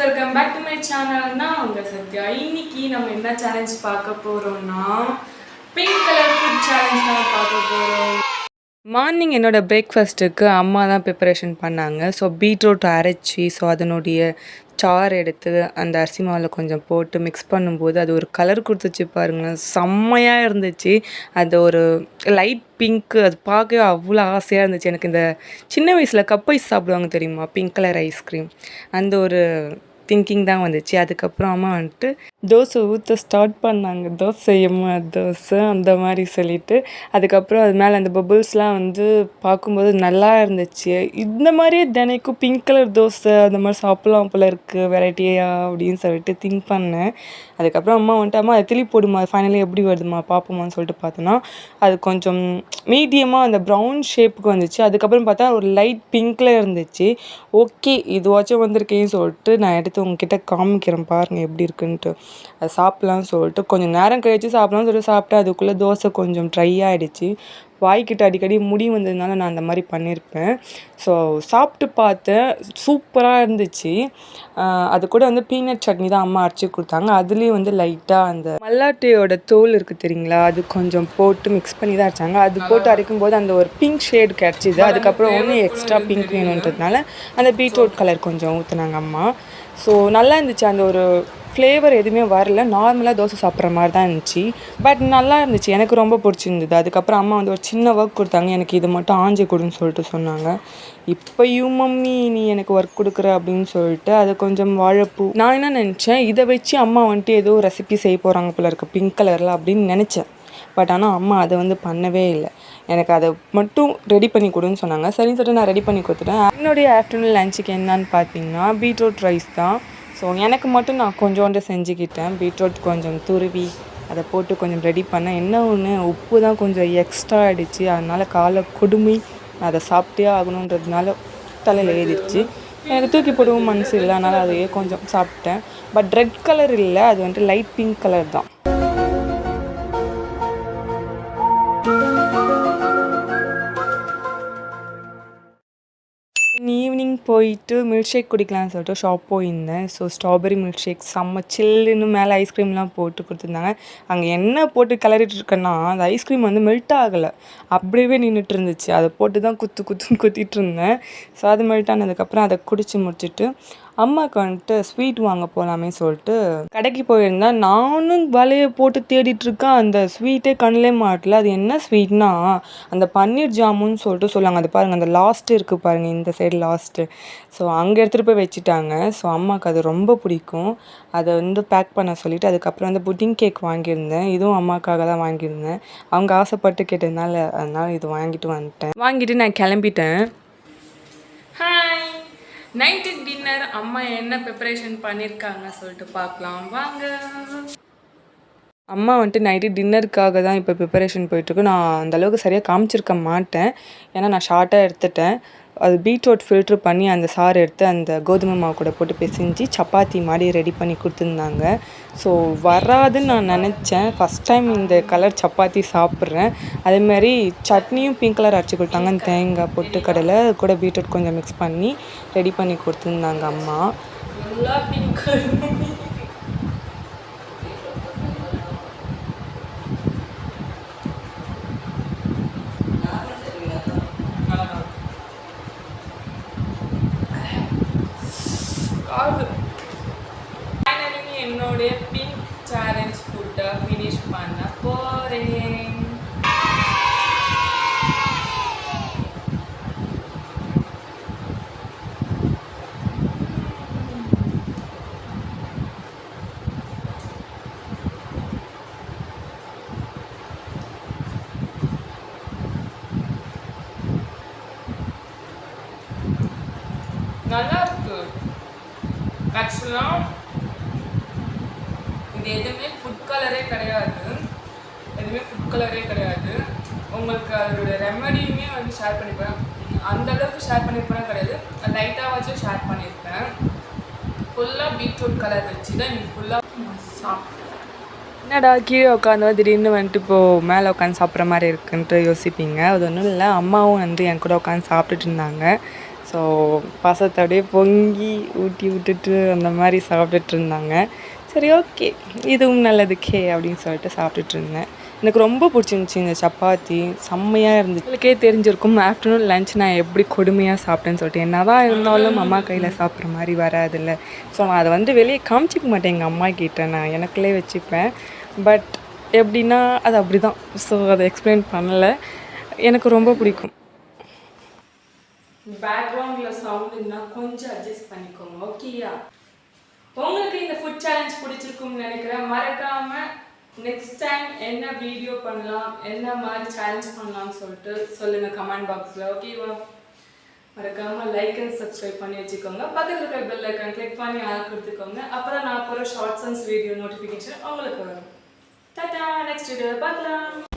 Welcome back to my channel. நான் உங்க சத்யா. இன்னைக்கு நம்ம என்ன சேலஞ்ச் பார்க்க போறோம்னா பிங்க் கலர் ஃபுட் சேலஞ்ச் தான் பார்க்க போறோம். மார்னிங் என்னோட பிரேக்ஃபாஸ்ட்டுக்கு அம்மா தான் ப்ரிப்பரேஷன் பண்ணாங்க. ஸோ பீட்ரூட் அரைச்சி அதனுடைய சாறு எடுத்து அந்த அரிசி மாவில் கொஞ்சம் போட்டு மிக்ஸ் பண்ணும்போது அது ஒரு கலர் கொடுத்துச்சு பாருங்களேன், செம்மையாக இருந்துச்சு. அது ஒரு லைட் பிங்க்கு, அது பார்க்கவே அவ்வளோ ஆசையாக இருந்துச்சு. எனக்கு இந்த சின்ன வயசில் கப் ஐஸ் சாப்பிடுவாங்க தெரியுமா, பிங்க் கலர் ஐஸ்கிரீம், அந்த ஒரு திங்கிங் தான் வந்துச்சு. அதுக்கப்புறம் அம்மா வந்துட்டு தோசை ஊற்ற ஸ்டார்ட் பண்ணாங்க. தோசையம்மா தோசை அந்த மாதிரி சொல்லிட்டு, அதுக்கப்புறம் அது மேலே அந்த பபுள்ஸ்லாம் வந்து பார்க்கும்போது நல்லா இருந்துச்சு. இந்த மாதிரியே தினைக்கும் பிங்க் கலர் தோசை அந்த மாதிரி சாப்பிட்லாம் போல இருக்குது வெரைட்டியாக அப்படின்னு சொல்லிட்டு திங்க் பண்ணேன். அதுக்கப்புறம் அம்மா வந்துட்டு அம்மா அது திருப்பி போடுமா, அது ஃபைனலி எப்படி வருதுமா பார்ப்போமான்னு சொல்லிட்டு பார்த்தோன்னா அது கொஞ்சம் மீடியமாக அந்த ப்ரௌன் ஷேப்புக்கு வந்துச்சு. அதுக்கப்புறம் பார்த்தா ஒரு லைட் பிங்க்கில் இருந்துச்சு. ஓகே இதுவாச்சும் வந்திருக்கேன்னு சொல்லிட்டு நான் எடுத்து உங்ககிட்ட காமிக்கிறேன் பாருங்கள் எப்படி இருக்குன்ட்டு. அது சாப்பிட்லான்னு சொல்லிட்டு கொஞ்சம் நேரம் கழித்து சாப்பிட்லான்னு சொல்லிட்டு சாப்பிட்டு அதுக்குள்ளே தோசை கொஞ்சம் ட்ரை ஆகிடுச்சு. வாய்க்கிட்ட அடிக்கடி முடி வந்ததுனால நான் அந்த மாதிரி பண்ணியிருப்பேன். ஸோ சாப்பிட்டு பார்த்தேன், சூப்பராக இருந்துச்சு. அது கூட வந்து பீனட் சட்னி தான் அம்மா அரைச்சி கொடுத்தாங்க. அதுலேயும் வந்து லைட்டாக அந்த மல்லாட்டையோட தோல் இருக்குது தெரியுங்களா, அது கொஞ்சம் போட்டு மிக்ஸ் பண்ணி தான் அரைச்சாங்க. அது போட்டு அரைக்கும் போது அந்த ஒரு பிங்க் ஷேடு கிடச்சிது. அதுக்கப்புறம் ஒன்று எக்ஸ்ட்ரா பிங்க் வேணுன்றதுனால அந்த பீட்ரூட் கலர் கொஞ்சம் ஊற்றுனாங்க அம்மா. ஸோ நல்லா இருந்துச்சு. அந்த ஒரு ஃப்ளேவர் எதுவுமே வரல, நார்மலாக தோசை சாப்பிட்ற மாதிரி தான் இருந்துச்சு. பட் நல்லா இருந்துச்சு, எனக்கு ரொம்ப பிடிச்சிருந்தது. அதுக்கப்புறம் அம்மா வந்து ஒரு சின்ன ஒர்க் கொடுத்தாங்க, எனக்கு இது மட்டும் ஆஞ்சி கொடுன்னு சொல்லிட்டு சொன்னாங்க. இப்போயும் மம்மி நீ எனக்கு ஒர்க் கொடுக்குற அப்படின்னு சொல்லிட்டு அதை கொஞ்சம் வாழைப்பூ, நான் என்ன நினச்சேன், இதை வச்சு அம்மா வந்துட்டு ஏதோ ரெசிபி செய்ய போகிறாங்க போல இருக்குது பிங்க் கலரில் அப்படின்னு நினச்சேன். பட் ஆனால் அம்மா அதை வந்து பண்ணவே இல்லை. எனக்கு அதை மட்டும் ரெடி பண்ணி கொடுன்னு சொன்னாங்க. சரின்னு சொல்லிட்டு நான் ரெடி பண்ணி கொடுத்துட்டேன். என்னுடைய ஆஃப்டர்நூன் லஞ்சுக்கு என்னன்னு பார்த்தீங்கன்னா பீட்ரூட் ரைஸ் தான். ஸோ எனக்கு மட்டும் நான் கொஞ்சோண்டு செஞ்சுக்கிட்டேன். பீட்ரூட் கொஞ்சம் துருவி அதை போட்டு கொஞ்சம் ரெடி பண்ணேன். என்ன ஒன்று உப்பு தான் கொஞ்சம் எக்ஸ்ட்ரா ஆகிடுச்சு. அதனால் காலை கொடுமை அதை சாப்பிட்டே ஆகணுன்றதுனால தலையில் ஏறிடுச்சு. எனக்கு தூக்கி போடவும் மனசு இல்லை, அதனால் அதையே கொஞ்சம் சாப்பிட்டேன். பட் ரெட் கலர் இல்லை, அது வந்துட்டு லைட் பிங்க் கலர் தான். ஈவினிங் போயிட்டு மில்க் ஷேக் குடிக்கலாம்னு சொல்லிட்டு ஷாப் போயிருந்தேன். ஸோ ஸ்ட்ராபெரி மில்க் ஷேக் செம்ம சில்லுன்னு மேலே ஐஸ்கிரீம்லாம் போட்டு கொடுத்துருந்தாங்க. அங்கே என்ன போட்டு கிளறிட்டு இருக்கேன்னா அந்த ஐஸ்கிரீம் வந்து மெல்ட் ஆகலை, அப்படியே நின்றுட்டு இருந்துச்சு. அதை போட்டு தான் குத்துன்னு குத்திட்டு இருந்தேன். ஸோ அது மெல்ட் ஆனதுக்கப்புறம் அதை குடிச்சு முடிச்சுட்டு அம்மாவுக்கு வந்துட்டு ஸ்வீட் வாங்க போகலாமே சொல்லிட்டு கடைக்கு போயிருந்தேன். நானும் வலையை போட்டு தேடிட்டுருக்கேன், அந்த ஸ்வீட்டே கண்ணிலே மாட்டல. அது என்ன ஸ்வீட்னா அந்த பன்னீர் ஜாமுன்னு சொல்லிட்டு சொல்லுவாங்க. அது பாருங்கள், அந்த லாஸ்ட்டு இருக்குது பாருங்கள், இந்த சைடு லாஸ்ட்டு. ஸோ அங்கே எடுத்துகிட்டு போய் வச்சுட்டாங்க. ஸோ அம்மாவுக்கு அது ரொம்ப பிடிக்கும். அதை வந்து பேக் பண்ண சொல்லிவிட்டு அதுக்கப்புறம் வந்து புட்டிங் கேக் வாங்கியிருந்தேன். இதுவும் அம்மாவுக்காக தான் வாங்கியிருந்தேன். அவங்க ஆசைப்பட்டு கேட்டதுனால அதனால் இது வாங்கிட்டு வந்துட்டேன். வாங்கிட்டு நான் கிளம்பிட்டேன். ஹாய், நைட்டு டின்னர் அம்மா என்ன ப்ரிப்பரேஷன் பண்ணியிருக்காங்க சொல்லிட்டு பார்க்கலாம் வாங்க. அம்மா வந்துட்டு நைட்டு டின்னருக்காக தான் இப்போ ப்ரிப்பரேஷன் போயிட்டுருக்கு. நான் அந்தளவுக்கு சரியாக காமிச்சிருக்க மாட்டேன், ஏன்னா நான் ஷார்ட்டாக எடுத்துட்டேன். அது பீட்ரூட் ஃபில்ட்ரு பண்ணி அந்த சாறு எடுத்து அந்த கோதுமை மாவு கூட போட்டு பிசைஞ்சு சப்பாத்தி மாதிரி ரெடி பண்ணி கொடுத்துருந்தாங்க. ஸோ வராதுன்னு நான் நினச்சேன். ஃபஸ்ட் டைம் இந்த கலர் சப்பாத்தி சாப்பிட்றேன். அதேமாதிரி சட்னியும் பிங்க் கலர் அரைச்சி கொடுத்தாங்க. தேங்காய் பொட்டுக்கடலை கூட பீட்ரூட் கொஞ்சம் மிக்ஸ் பண்ணி ரெடி பண்ணி கொடுத்துருந்தாங்க அம்மா. ஃபைனலி என்னுடைய பிங்க் சேலஞ்ச் ஃபுட்டை ஃபினிஷ் பண்ண போகிறேன். நல்லா இருக்கு. ஆக்சுவலாக இது எதுவுமே ஃபுட் கலரே கிடையாது, உங்களுக்கு அதோட ரெமடியுமே வந்து ஷேர் பண்ணிப்பேன். அந்தளவுக்கு ஷேர் பண்ணியிருப்பேன் கிடையாது, லைட்டாக வச்சு ஷேர் பண்ணியிருப்பேன். ஃபுல்லாக பீட்ரூட் கலர் வச்சு தான் இன்னைக்கு ஃபுல்லாக சாப்பிட்டேன். என்னடா கீழே உட்காந்து திடீர்னு வந்துட்டு இப்போது மேலே உட்காந்து சாப்பிட்ற மாதிரி இருக்குன்ட்டு யோசிப்பீங்க. அது ஒன்றும் இல்லை, அம்மாவும் வந்து என் கூட உட்காந்து சாப்பிட்டுட்டு இருந்தாங்க. ஸோ பாசத்தை அப்படியே பொங்கி ஊட்டி விட்டுட்டு அந்த மாதிரி சாப்பிட்டுட்டு இருந்தாங்க. சரி ஓகே இதுவும் நல்லதுக்கே அப்படின்னு சொல்லிட்டு சாப்பிட்டுட்டு இருந்தேன். எனக்கு ரொம்ப பிடிச்சிருந்துச்சி இந்த சப்பாத்தி, செம்மையாக இருந்துச்சு. உங்களுக்கே தெரிஞ்சிருக்கும் ஆஃப்டர்நூன் லன்ச் நான் எப்படி கொடுமையாக சாப்பிட்டேன்னு சொல்லிட்டு. என்ன தான் இருந்தாலும் அம்மா கையில் சாப்பிட்ற மாதிரி வராதில்ல. ஸோ நான் அதை வந்து வெளியே காமிச்சிக்க மாட்டேன் எங்கள் அம்மா கிட்ட, நான் எனக்குள்ளே வச்சுப்பேன். பட் எப்படின்னா அது அப்படி தான். ஸோ அதை எக்ஸ்பிளைன் பண்ணலை. எனக்கு ரொம்ப பிடிக்கும். பேக்ரவுண்டில் சவுண்டுன்னா கொஞ்சம் அட்ஜஸ்ட் பண்ணிக்கோங்க, ஓகேயா? உங்களுக்கு இந்த ஃபுட் சேலஞ்ச் பிடிச்சிருக்கும்னு நினைக்கிறேன். மறக்காமல் நெக்ஸ்ட் டைம் என்ன வீடியோ பண்ணலாம், என்ன மாதிரி சேலஞ்ச் பண்ணலாம்னு சொல்லிட்டு சொல்லுங்கள் கமெண்ட் பாக்ஸில், ஓகேவா? மறக்காமல் லைக் அண்ட் சப்ஸ்கிரைப் பண்ணி வச்சுக்கோங்க. பக்கத்தில் இருக்கிற பெல் ஐக்கான் கிளிக் பண்ணி ஆள் கொடுத்துக்கோங்க. அப்புறம் நான் போகிற ஷார்ட்ஸ் அண்ட் வீடியோ நோட்டிஃபிகேஷன் உங்களுக்கு வரும். டாடா, நெக்ஸ்ட் வீடியோவில் பார்க்கலாம்.